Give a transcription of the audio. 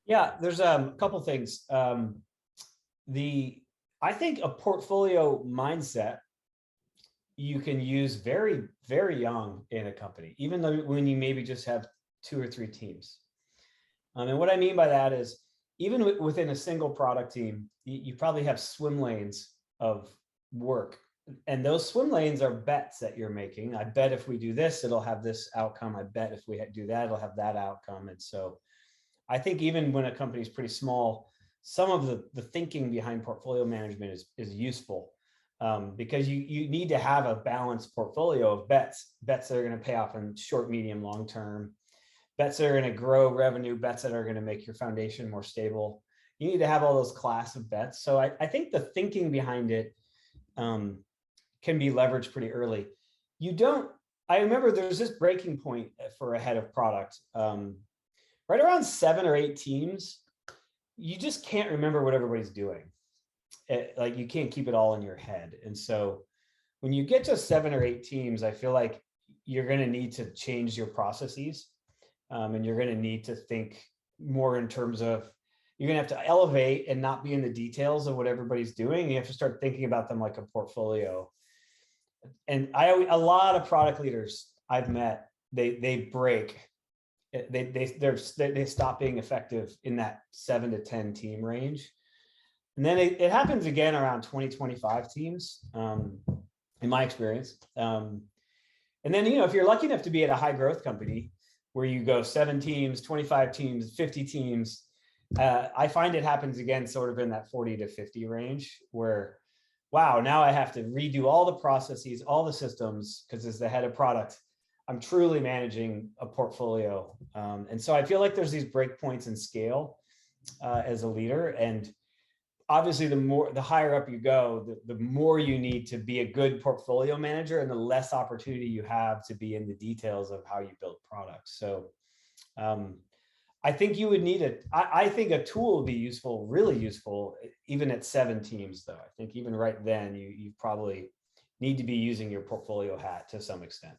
Yeah, there's a couple things. I think a portfolio mindset you can use very, very young in a company, even though when you maybe just have 2 or 3 teams. And what I mean by that is even within a single product team, you probably have swim lanes of work. And those swim lanes are bets that you're making. I bet if we do this, it'll have this outcome. I bet if we do that, it'll have that outcome. And so I think even when a company is pretty small, some of the thinking behind portfolio management is useful, because you need to have a balanced portfolio of bets that are going to pay off in short, medium, long term, bets that are going to grow revenue, bets that are going to make your foundation more stable. You need to have all those class of bets. So I think the thinking behind it can be leveraged pretty early. I remember there's this breaking point for a head of product. Right around 7 or 8 teams, you just can't remember what everybody's doing. Like you can't keep it all in your head. And so when you get to 7 or 8 teams, I feel like you're going to need to change your processes. And you're going to need to think more in terms of, you're going to have to elevate and not be in the details of what everybody's doing. You have to start thinking about them like a portfolio. And a lot of product leaders I've met, they break. They stop being effective in that 7 to 10 team range. And then it happens again around 20, 25 teams, in my experience. And then, if you're lucky enough to be at a high growth company where you go 7 teams, 25 teams, 50 teams, I find it happens again sort of in that 40 to 50 range where, wow, now I have to redo all the processes, all the systems, because as the head of product, I'm truly managing a portfolio. And so I feel like there's these breakpoints in scale as a leader. And obviously the higher up you go, the more you need to be a good portfolio manager and the less opportunity you have to be in the details of how you build products. So I think you would need I think a tool would be useful, really useful, even at 7 teams though. I think even right then, you probably need to be using your portfolio hat to some extent.